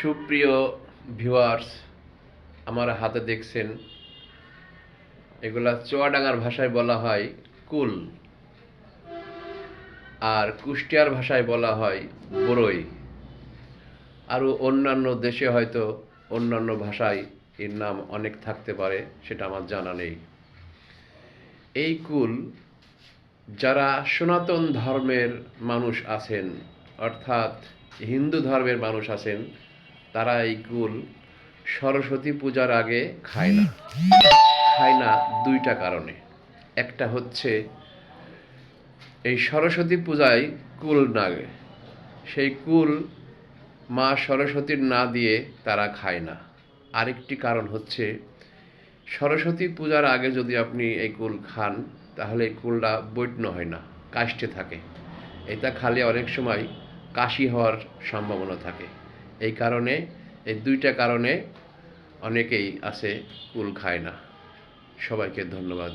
সুপ্রিয় ভিউয়ার্স, আমার হাতে দেখছেন এগুলা চুয়াডাঙ্গার ভাষায় বলা হয় কুল, আর কুষ্টিয়ার ভাষায় বলা হয় বরই। আরও অন্যান্য দেশে হয়তো অন্যান্য ভাষায় এর নাম অনেক থাকতে পারে, সেটা আমার জানা নেই। এই কুল যারা সনাতন ধর্মের মানুষ আছেন, অর্থাৎ হিন্দু ধর্মের মানুষ আছেন, তারা এই কুল সরস্বতী পূজার আগে খায় না। খায় না দুইটা কারণে। একটা হচ্ছে এই সরস্বতী পূজায় কুল নাগে, সেই কুল মা সরস্বতীর না দিয়ে তারা খায় না। আরেকটি কারণ হচ্ছে সরস্বতী পূজার আগে যদি আপনি এই কুল খান, তাহলে এই কুলটা বৈট্য হয় না, কাষ্ঠে থাকে। এটা খালে অনেক সময় কাশি হওয়ার সম্ভাবনা থাকে। এই কারণে, এই দুইটা কারণে অনেকেই আছে কুল খায় না। সবাইকে ধন্যবাদ।